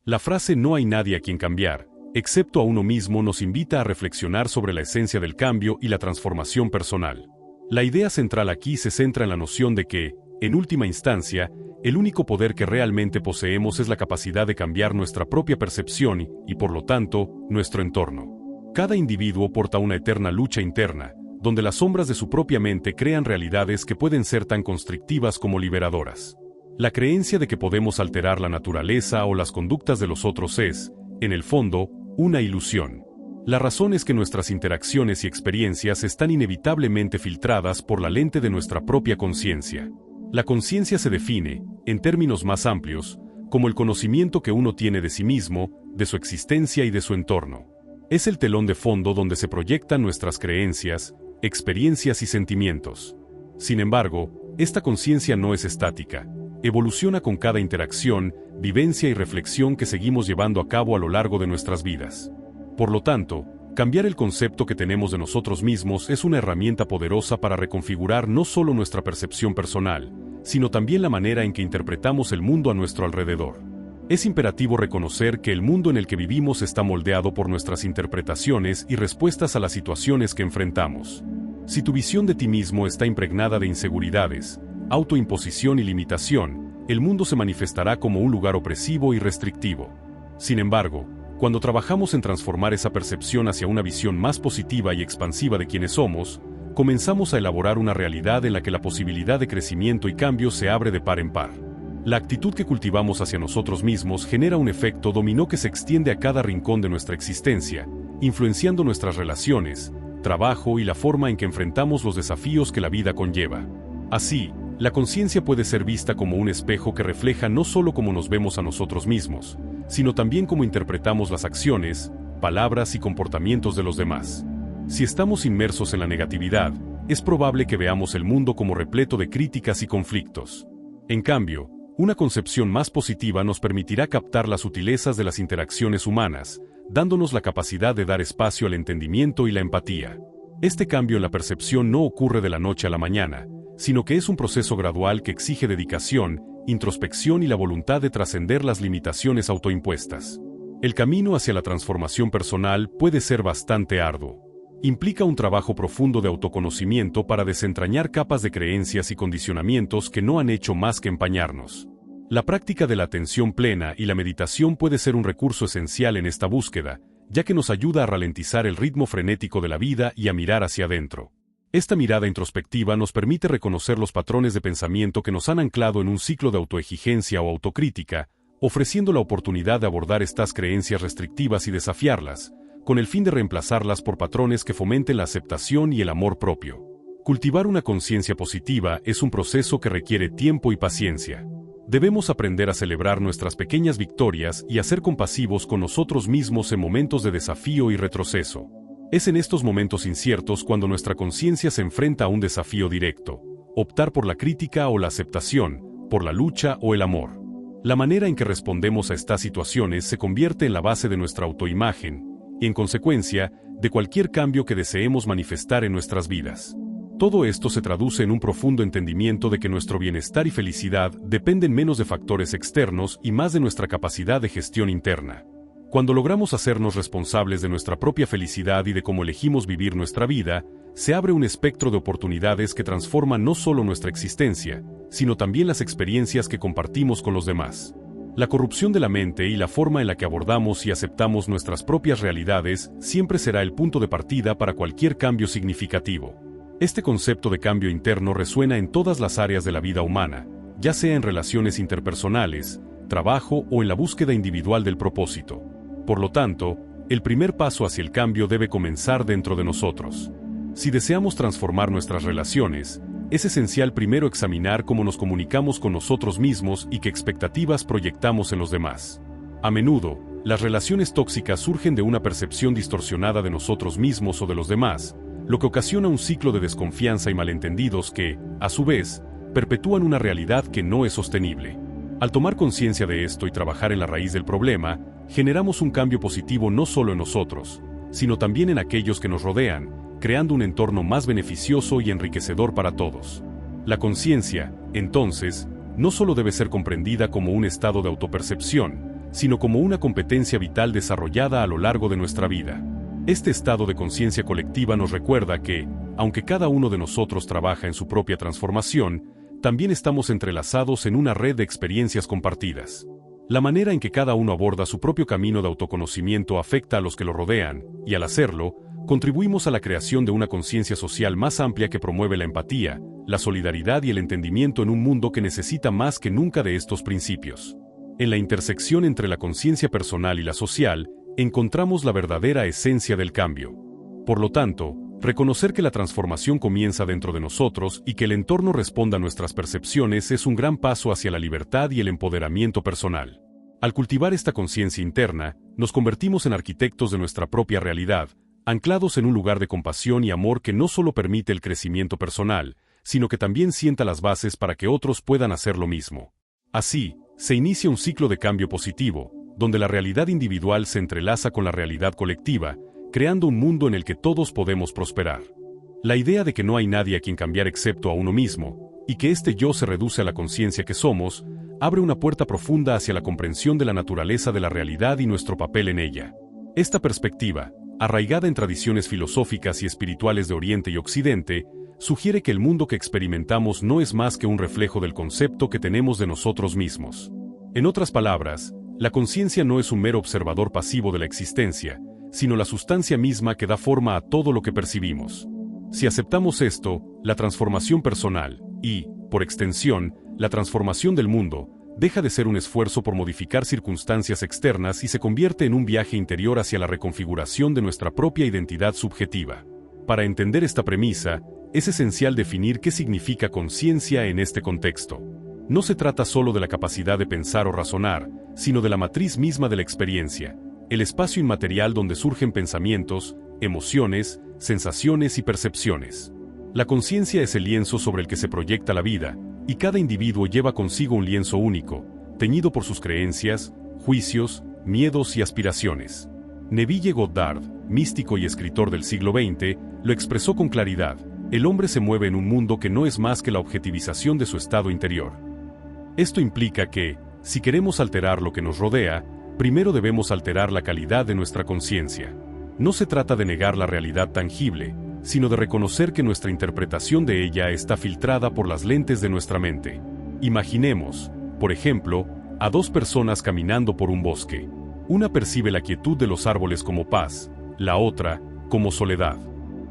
La frase "no hay nadie a quien cambiar, excepto a uno mismo" nos invita a reflexionar sobre la esencia del cambio y la transformación personal. La idea central aquí se centra en la noción de que, en última instancia, el único poder que realmente poseemos es la capacidad de cambiar nuestra propia percepción y, por lo tanto, nuestro entorno. Cada individuo porta una eterna lucha interna, donde las sombras de su propia mente crean realidades que pueden ser tan constrictivas como liberadoras. La creencia de que podemos alterar la naturaleza o las conductas de los otros es, en el fondo, una ilusión. La razón es que nuestras interacciones y experiencias están inevitablemente filtradas por la lente de nuestra propia conciencia. La conciencia se define, en términos más amplios, como el conocimiento que uno tiene de sí mismo, de su existencia y de su entorno. Es el telón de fondo donde se proyectan nuestras creencias, experiencias y sentimientos. Sin embargo, esta conciencia no es estática, evoluciona con cada interacción, vivencia y reflexión que seguimos llevando a cabo a lo largo de nuestras vidas. Por lo tanto, cambiar el concepto que tenemos de nosotros mismos es una herramienta poderosa para reconfigurar no solo nuestra percepción personal, sino también la manera en que interpretamos el mundo a nuestro alrededor. Es imperativo reconocer que el mundo en el que vivimos está moldeado por nuestras interpretaciones y respuestas a las situaciones que enfrentamos. Si tu visión de ti mismo está impregnada de inseguridades, autoimposición y limitación, el mundo se manifestará como un lugar opresivo y restrictivo. Sin embargo, cuando trabajamos en transformar esa percepción hacia una visión más positiva y expansiva de quienes somos, comenzamos a elaborar una realidad en la que la posibilidad de crecimiento y cambio se abre de par en par. La actitud que cultivamos hacia nosotros mismos genera un efecto dominó que se extiende a cada rincón de nuestra existencia, influenciando nuestras relaciones, trabajo y la forma en que enfrentamos los desafíos que la vida conlleva. Así, la conciencia puede ser vista como un espejo que refleja no solo cómo nos vemos a nosotros mismos, sino también cómo interpretamos las acciones, palabras y comportamientos de los demás. Si estamos inmersos en la negatividad, es probable que veamos el mundo como repleto de críticas y conflictos. En cambio, una concepción más positiva nos permitirá captar las sutilezas de las interacciones humanas, dándonos la capacidad de dar espacio al entendimiento y la empatía. Este cambio en la percepción no ocurre de la noche a la mañana, sino que es un proceso gradual que exige dedicación, introspección y la voluntad de trascender las limitaciones autoimpuestas. El camino hacia la transformación personal puede ser bastante arduo. Implica un trabajo profundo de autoconocimiento para desentrañar capas de creencias y condicionamientos que no han hecho más que empañarnos. La práctica de la atención plena y la meditación puede ser un recurso esencial en esta búsqueda, ya que nos ayuda a ralentizar el ritmo frenético de la vida y a mirar hacia adentro. Esta mirada introspectiva nos permite reconocer los patrones de pensamiento que nos han anclado en un ciclo de autoexigencia o autocrítica, ofreciendo la oportunidad de abordar estas creencias restrictivas y desafiarlas, con el fin de reemplazarlas por patrones que fomenten la aceptación y el amor propio. Cultivar una conciencia positiva es un proceso que requiere tiempo y paciencia. Debemos aprender a celebrar nuestras pequeñas victorias y a ser compasivos con nosotros mismos en momentos de desafío y retroceso. Es en estos momentos inciertos cuando nuestra conciencia se enfrenta a un desafío directo: optar por la crítica o la aceptación, por la lucha o el amor. La manera en que respondemos a estas situaciones se convierte en la base de nuestra autoimagen y, en consecuencia, de cualquier cambio que deseemos manifestar en nuestras vidas. Todo esto se traduce en un profundo entendimiento de que nuestro bienestar y felicidad dependen menos de factores externos y más de nuestra capacidad de gestión interna. Cuando logramos hacernos responsables de nuestra propia felicidad y de cómo elegimos vivir nuestra vida, se abre un espectro de oportunidades que transforman no solo nuestra existencia, sino también las experiencias que compartimos con los demás. La corrupción de la mente y la forma en la que abordamos y aceptamos nuestras propias realidades siempre será el punto de partida para cualquier cambio significativo. Este concepto de cambio interno resuena en todas las áreas de la vida humana, ya sea en relaciones interpersonales, trabajo o en la búsqueda individual del propósito. Por lo tanto, el primer paso hacia el cambio debe comenzar dentro de nosotros. Si deseamos transformar nuestras relaciones, es esencial primero examinar cómo nos comunicamos con nosotros mismos y qué expectativas proyectamos en los demás. A menudo, las relaciones tóxicas surgen de una percepción distorsionada de nosotros mismos o de los demás, lo que ocasiona un ciclo de desconfianza y malentendidos que, a su vez, perpetúan una realidad que no es sostenible. Al tomar conciencia de esto y trabajar en la raíz del problema, generamos un cambio positivo no solo en nosotros, sino también en aquellos que nos rodean, creando un entorno más beneficioso y enriquecedor para todos. La conciencia, entonces, no solo debe ser comprendida como un estado de autopercepción, sino como una competencia vital desarrollada a lo largo de nuestra vida. Este estado de conciencia colectiva nos recuerda que, aunque cada uno de nosotros trabaja en su propia transformación, también estamos entrelazados en una red de experiencias compartidas. La manera en que cada uno aborda su propio camino de autoconocimiento afecta a los que lo rodean, y al hacerlo, contribuimos a la creación de una conciencia social más amplia que promueve la empatía, la solidaridad y el entendimiento en un mundo que necesita más que nunca de estos principios. En la intersección entre la conciencia personal y la social, encontramos la verdadera esencia del cambio. Por lo tanto, reconocer que la transformación comienza dentro de nosotros y que el entorno responda a nuestras percepciones es un gran paso hacia la libertad y el empoderamiento personal. Al cultivar esta conciencia interna, nos convertimos en arquitectos de nuestra propia realidad, anclados en un lugar de compasión y amor que no solo permite el crecimiento personal, sino que también sienta las bases para que otros puedan hacer lo mismo. Así, se inicia un ciclo de cambio positivo, donde la realidad individual se entrelaza con la realidad colectiva, creando un mundo en el que todos podemos prosperar. La idea de que no hay nadie a quien cambiar excepto a uno mismo, y que este yo se reduce a la conciencia que somos, abre una puerta profunda hacia la comprensión de la naturaleza de la realidad y nuestro papel en ella. Esta perspectiva, arraigada en tradiciones filosóficas y espirituales de Oriente y Occidente, sugiere que el mundo que experimentamos no es más que un reflejo del concepto que tenemos de nosotros mismos. En otras palabras, la conciencia no es un mero observador pasivo de la existencia, sino la sustancia misma que da forma a todo lo que percibimos. Si aceptamos esto, la transformación personal, y, por extensión, la transformación del mundo, deja de ser un esfuerzo por modificar circunstancias externas y se convierte en un viaje interior hacia la reconfiguración de nuestra propia identidad subjetiva. Para entender esta premisa, es esencial definir qué significa conciencia en este contexto. No se trata solo de la capacidad de pensar o razonar, sino de la matriz misma de la experiencia, el espacio inmaterial donde surgen pensamientos, emociones, sensaciones y percepciones. La conciencia es el lienzo sobre el que se proyecta la vida, y cada individuo lleva consigo un lienzo único, teñido por sus creencias, juicios, miedos y aspiraciones. Neville Goddard, místico y escritor del siglo XX, lo expresó con claridad: el hombre se mueve en un mundo que no es más que la objetivización de su estado interior. Esto implica que, si queremos alterar lo que nos rodea, primero debemos alterar la calidad de nuestra conciencia. No se trata de negar la realidad tangible, sino de reconocer que nuestra interpretación de ella está filtrada por las lentes de nuestra mente. Imaginemos, por ejemplo, a dos personas caminando por un bosque. Una percibe la quietud de los árboles como paz, la otra, como soledad.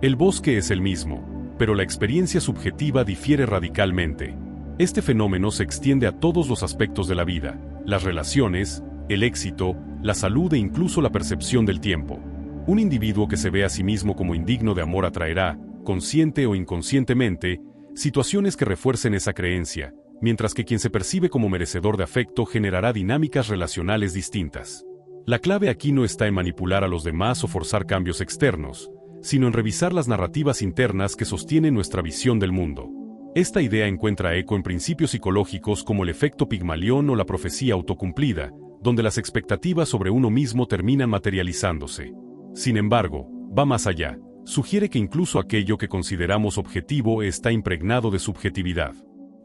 El bosque es el mismo, pero la experiencia subjetiva difiere radicalmente. Este fenómeno se extiende a todos los aspectos de la vida, las relaciones, el éxito, la salud e incluso la percepción del tiempo. Un individuo que se ve a sí mismo como indigno de amor atraerá, consciente o inconscientemente, situaciones que refuercen esa creencia, mientras que quien se percibe como merecedor de afecto generará dinámicas relacionales distintas. La clave aquí no está en manipular a los demás o forzar cambios externos, sino en revisar las narrativas internas que sostienen nuestra visión del mundo. Esta idea encuentra eco en principios psicológicos como el efecto Pigmalión o la profecía autocumplida, donde las expectativas sobre uno mismo terminan materializándose. Sin embargo, va más allá. Sugiere que incluso aquello que consideramos objetivo está impregnado de subjetividad.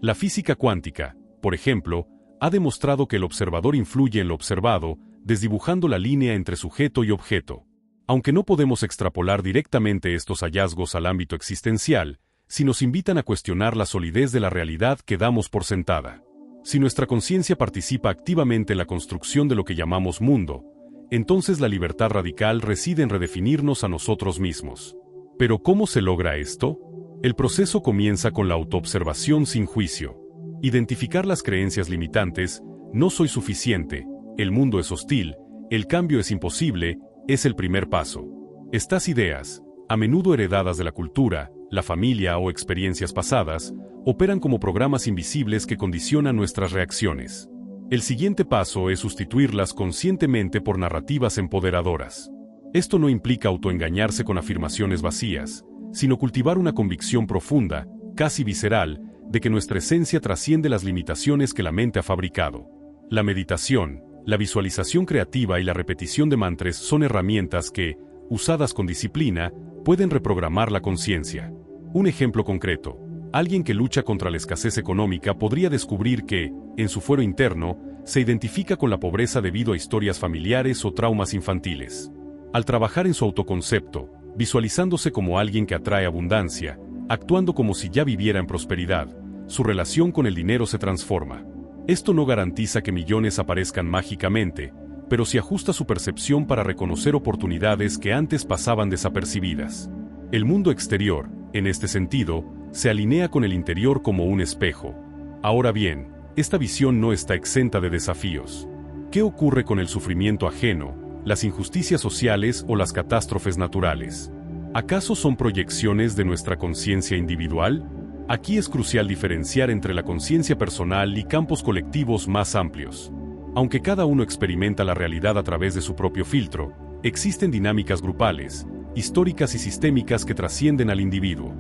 La física cuántica, por ejemplo, ha demostrado que el observador influye en lo observado, desdibujando la línea entre sujeto y objeto. Aunque no podemos extrapolar directamente estos hallazgos al ámbito existencial, si nos invitan a cuestionar la solidez de la realidad que damos por sentada. Si nuestra conciencia participa activamente en la construcción de lo que llamamos mundo, entonces la libertad radical reside en redefinirnos a nosotros mismos. ¿Pero cómo se logra esto? El proceso comienza con la autoobservación sin juicio. Identificar las creencias limitantes: no soy suficiente, el mundo es hostil, el cambio es imposible, es el primer paso. Estas ideas, a menudo heredadas de la cultura, la familia o experiencias pasadas, operan como programas invisibles que condicionan nuestras reacciones. El siguiente paso es sustituirlas conscientemente por narrativas empoderadoras. Esto no implica autoengañarse con afirmaciones vacías, sino cultivar una convicción profunda, casi visceral, de que nuestra esencia trasciende las limitaciones que la mente ha fabricado. La meditación, la visualización creativa y la repetición de mantras son herramientas que, usadas con disciplina, pueden reprogramar la conciencia. Un ejemplo concreto: Alguien que lucha contra la escasez económica podría descubrir que, en su fuero interno, se identifica con la pobreza debido a historias familiares o traumas infantiles. Al trabajar en su autoconcepto, visualizándose como alguien que atrae abundancia, actuando como si ya viviera en prosperidad, su relación con el dinero se transforma. Esto no garantiza que millones aparezcan mágicamente, pero sí ajusta su percepción para reconocer oportunidades que antes pasaban desapercibidas. El mundo exterior, en este sentido, se alinea con el interior como un espejo. Ahora bien, esta visión no está exenta de desafíos. ¿Qué ocurre con el sufrimiento ajeno, las injusticias sociales o las catástrofes naturales? ¿Acaso son proyecciones de nuestra conciencia individual? Aquí es crucial diferenciar entre la conciencia personal y campos colectivos más amplios. Aunque cada uno experimenta la realidad a través de su propio filtro, existen dinámicas grupales, históricas y sistémicas que trascienden al individuo.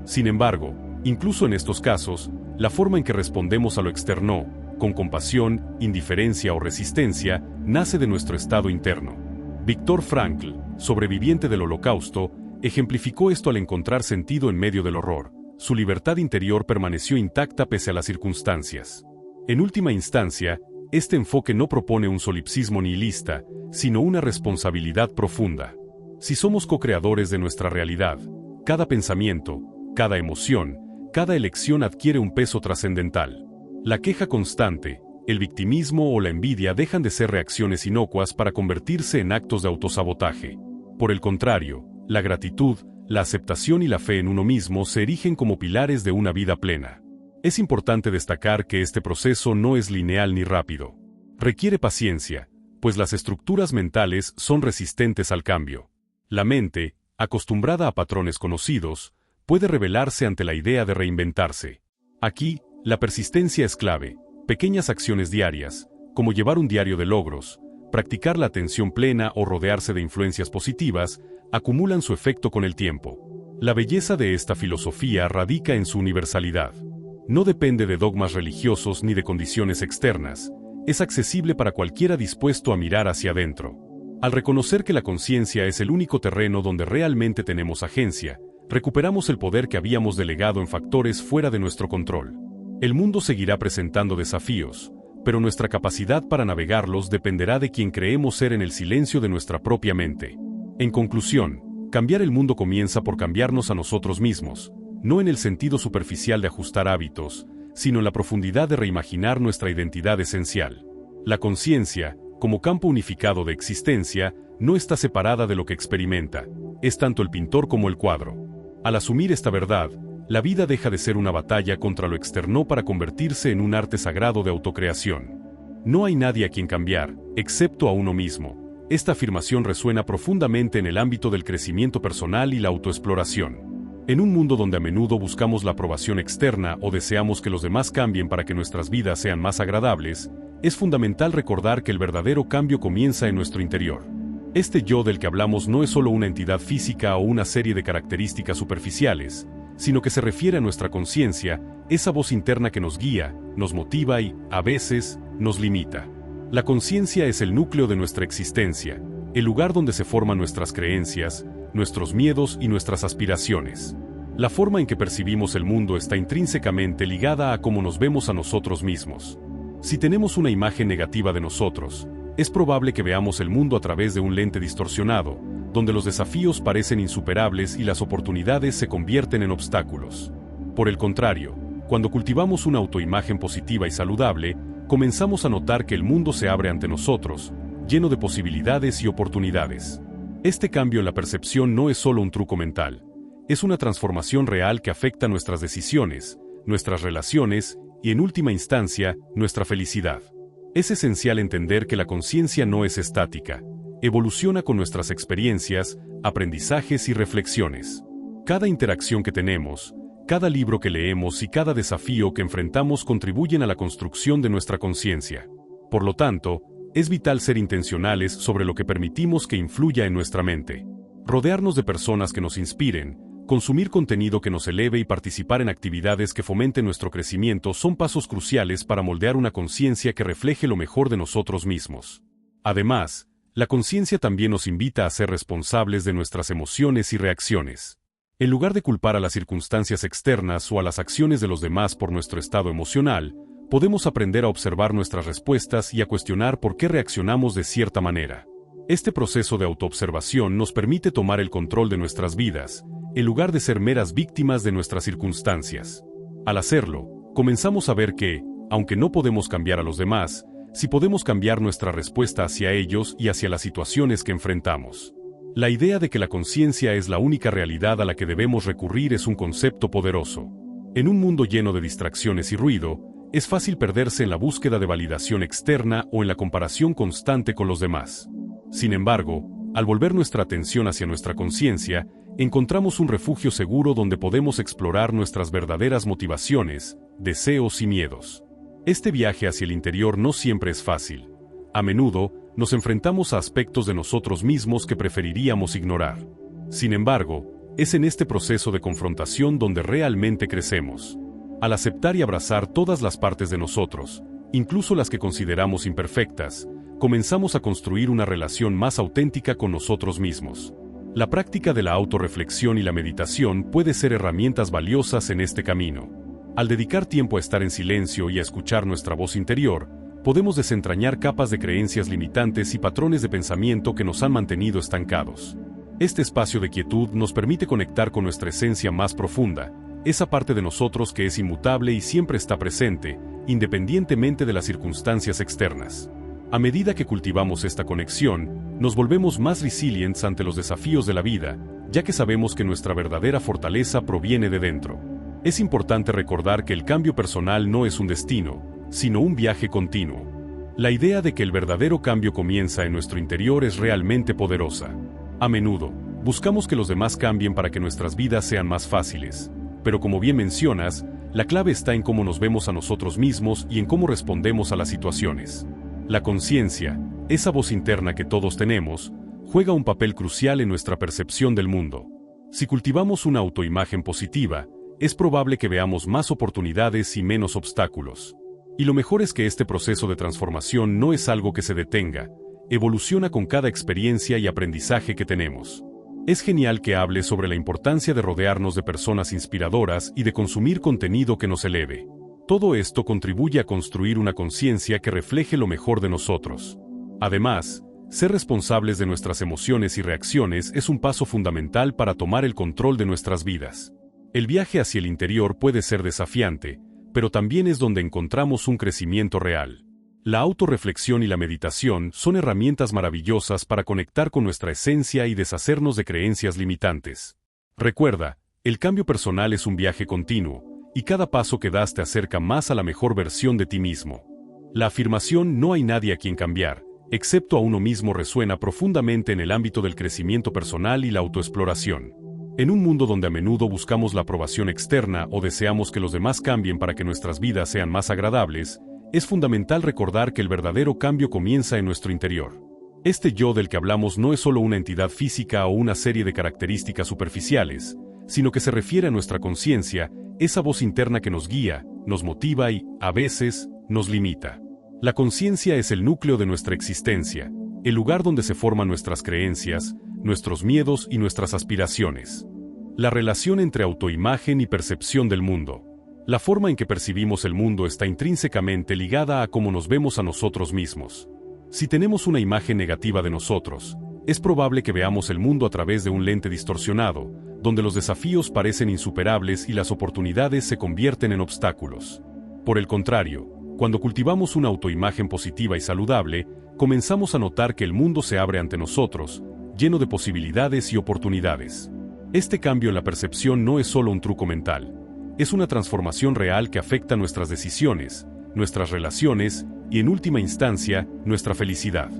Sin embargo, incluso en estos casos, la forma en que respondemos a lo externo, con compasión, indiferencia o resistencia, nace de nuestro estado interno. Viktor Frankl, sobreviviente del Holocausto, ejemplificó esto al encontrar sentido en medio del horror. Su libertad interior permaneció intacta pese a las circunstancias. En última instancia, este enfoque no propone un solipsismo nihilista, sino una responsabilidad profunda. Si somos co-creadores de nuestra realidad, cada pensamiento, cada emoción, cada elección adquiere un peso trascendental. La queja constante, el victimismo o la envidia dejan de ser reacciones inocuas para convertirse en actos de autosabotaje. Por el contrario, la gratitud, la aceptación y la fe en uno mismo se erigen como pilares de una vida plena. Es importante destacar que este proceso no es lineal ni rápido. Requiere paciencia, pues las estructuras mentales son resistentes al cambio. La mente, acostumbrada a patrones conocidos, puede rebelarse ante la idea de reinventarse. Aquí, la persistencia es clave. Pequeñas acciones diarias, como llevar un diario de logros, practicar la atención plena o rodearse de influencias positivas, acumulan su efecto con el tiempo. La belleza de esta filosofía radica en su universalidad. No depende de dogmas religiosos ni de condiciones externas, es accesible para cualquiera dispuesto a mirar hacia adentro. Al reconocer que la conciencia es el único terreno donde realmente tenemos agencia, recuperamos el poder que habíamos delegado en factores fuera de nuestro control. El mundo seguirá presentando desafíos, pero nuestra capacidad para navegarlos dependerá de quien creemos ser en el silencio de nuestra propia mente. En conclusión, cambiar el mundo comienza por cambiarnos a nosotros mismos, no en el sentido superficial de ajustar hábitos, sino en la profundidad de reimaginar nuestra identidad esencial. La conciencia, como campo unificado de existencia, no está separada de lo que experimenta, es tanto el pintor como el cuadro. Al asumir esta verdad, la vida deja de ser una batalla contra lo externo para convertirse en un arte sagrado de autocreación. No hay nadie a quien cambiar, excepto a uno mismo. Esta afirmación resuena profundamente en el ámbito del crecimiento personal y la autoexploración. En un mundo donde a menudo buscamos la aprobación externa o deseamos que los demás cambien para que nuestras vidas sean más agradables, es fundamental recordar que el verdadero cambio comienza en nuestro interior. Este yo del que hablamos no es solo una entidad física o una serie de características superficiales, sino que se refiere a nuestra conciencia, esa voz interna que nos guía, nos motiva y, a veces, nos limita. La conciencia es el núcleo de nuestra existencia, el lugar donde se forman nuestras creencias, nuestros miedos y nuestras aspiraciones. La forma en que percibimos el mundo está intrínsecamente ligada a cómo nos vemos a nosotros mismos. Si tenemos una imagen negativa de nosotros, es probable que veamos el mundo a través de un lente distorsionado, donde los desafíos parecen insuperables y las oportunidades se convierten en obstáculos. Por el contrario, cuando cultivamos una autoimagen positiva y saludable, comenzamos a notar que el mundo se abre ante nosotros, lleno de posibilidades y oportunidades. Este cambio en la percepción no es solo un truco mental, es una transformación real que afecta nuestras decisiones, nuestras relaciones y, en última instancia, nuestra felicidad. Es esencial entender que la conciencia no es estática, evoluciona con nuestras experiencias, aprendizajes y reflexiones. Cada interacción que tenemos, cada libro que leemos y cada desafío que enfrentamos contribuyen a la construcción de nuestra conciencia. Por lo tanto, es vital ser intencionales sobre lo que permitimos que influya en nuestra mente. Rodearnos de personas que nos inspiren, consumir contenido que nos eleve y participar en actividades que fomenten nuestro crecimiento son pasos cruciales para moldear una conciencia que refleje lo mejor de nosotros mismos. Además, la conciencia también nos invita a ser responsables de nuestras emociones y reacciones. En lugar de culpar a las circunstancias externas o a las acciones de los demás por nuestro estado emocional, podemos aprender a observar nuestras respuestas y a cuestionar por qué reaccionamos de cierta manera. Este proceso de autoobservación nos permite tomar el control de nuestras vidas, en lugar de ser meras víctimas de nuestras circunstancias. Al hacerlo, comenzamos a ver que, aunque no podemos cambiar a los demás, sí podemos cambiar nuestra respuesta hacia ellos y hacia las situaciones que enfrentamos. La idea de que la conciencia es la única realidad a la que debemos recurrir es un concepto poderoso. En un mundo lleno de distracciones y ruido, es fácil perderse en la búsqueda de validación externa o en la comparación constante con los demás. Sin embargo, al volver nuestra atención hacia nuestra conciencia, encontramos un refugio seguro donde podemos explorar nuestras verdaderas motivaciones, deseos y miedos. Este viaje hacia el interior no siempre es fácil. A menudo, nos enfrentamos a aspectos de nosotros mismos que preferiríamos ignorar. Sin embargo, es en este proceso de confrontación donde realmente crecemos. Al aceptar y abrazar todas las partes de nosotros, incluso las que consideramos imperfectas, comenzamos a construir una relación más auténtica con nosotros mismos. La práctica de la autorreflexión y la meditación puede ser herramientas valiosas en este camino. Al dedicar tiempo a estar en silencio y a escuchar nuestra voz interior, podemos desentrañar capas de creencias limitantes y patrones de pensamiento que nos han mantenido estancados. Este espacio de quietud nos permite conectar con nuestra esencia más profunda, esa parte de nosotros que es inmutable y siempre está presente, independientemente de las circunstancias externas. A medida que cultivamos esta conexión, nos volvemos más resilientes ante los desafíos de la vida, ya que sabemos que nuestra verdadera fortaleza proviene de dentro. Es importante recordar que el cambio personal no es un destino, sino un viaje continuo. La idea de que el verdadero cambio comienza en nuestro interior es realmente poderosa. A menudo, buscamos que los demás cambien para que nuestras vidas sean más fáciles, pero como bien mencionas, la clave está en cómo nos vemos a nosotros mismos y en cómo respondemos a las situaciones. La conciencia, esa voz interna que todos tenemos, juega un papel crucial en nuestra percepción del mundo. Si cultivamos una autoimagen positiva, es probable que veamos más oportunidades y menos obstáculos. Y lo mejor es que este proceso de transformación no es algo que se detenga, evoluciona con cada experiencia y aprendizaje que tenemos. Es genial que hable sobre la importancia de rodearnos de personas inspiradoras y de consumir contenido que nos eleve. Todo esto contribuye a construir una conciencia que refleje lo mejor de nosotros. Además, ser responsables de nuestras emociones y reacciones es un paso fundamental para tomar el control de nuestras vidas. El viaje hacia el interior puede ser desafiante, pero también es donde encontramos un crecimiento real. La autorreflexión y la meditación son herramientas maravillosas para conectar con nuestra esencia y deshacernos de creencias limitantes. Recuerda, el cambio personal es un viaje continuo, y cada paso que das te acerca más a la mejor versión de ti mismo. La afirmación "no hay nadie a quien cambiar, excepto a uno mismo" resuena profundamente en el ámbito del crecimiento personal y la autoexploración. En un mundo donde a menudo buscamos la aprobación externa o deseamos que los demás cambien para que nuestras vidas sean más agradables, es fundamental recordar que el verdadero cambio comienza en nuestro interior. Este yo del que hablamos no es solo una entidad física o una serie de características superficiales, sino que se refiere a nuestra conciencia, esa voz interna que nos guía, nos motiva y, a veces, nos limita. La conciencia es el núcleo de nuestra existencia, el lugar donde se forman nuestras creencias, nuestros miedos y nuestras aspiraciones. La relación entre autoimagen y percepción del mundo. La forma en que percibimos el mundo está intrínsecamente ligada a cómo nos vemos a nosotros mismos. Si tenemos una imagen negativa de nosotros, es probable que veamos el mundo a través de un lente distorsionado, donde los desafíos parecen insuperables y las oportunidades se convierten en obstáculos. Por el contrario, cuando cultivamos una autoimagen positiva y saludable, comenzamos a notar que el mundo se abre ante nosotros, lleno de posibilidades y oportunidades. Este cambio en la percepción no es solo un truco mental, es una transformación real que afecta nuestras decisiones, nuestras relaciones y, en última instancia, nuestra felicidad.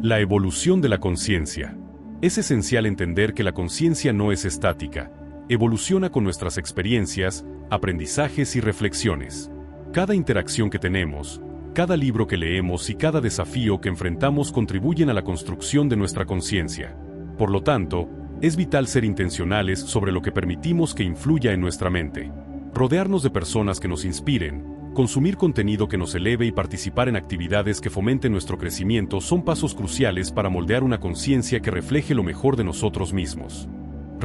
La evolución de la conciencia. Es esencial entender que la conciencia no es estática, evoluciona con nuestras experiencias, aprendizajes y reflexiones. Cada interacción que tenemos, cada libro que leemos y cada desafío que enfrentamos contribuyen a la construcción de nuestra conciencia. Por lo tanto, es vital ser intencionales sobre lo que permitimos que influya en nuestra mente. Rodearnos de personas que nos inspiren, consumir contenido que nos eleve y participar en actividades que fomenten nuestro crecimiento son pasos cruciales para moldear una conciencia que refleje lo mejor de nosotros mismos.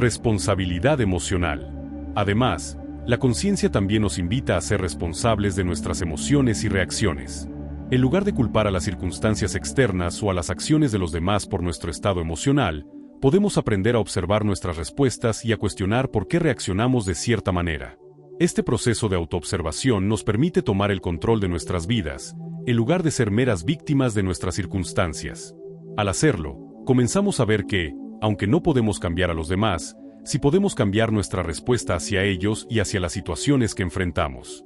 Responsabilidad emocional. Además, la conciencia también nos invita a ser responsables de nuestras emociones y reacciones. En lugar de culpar a las circunstancias externas o a las acciones de los demás por nuestro estado emocional, podemos aprender a observar nuestras respuestas y a cuestionar por qué reaccionamos de cierta manera. Este proceso de autoobservación nos permite tomar el control de nuestras vidas, en lugar de ser meras víctimas de nuestras circunstancias. Al hacerlo, comenzamos a ver que, aunque no podemos cambiar a los demás, sí podemos cambiar nuestra respuesta hacia ellos y hacia las situaciones que enfrentamos.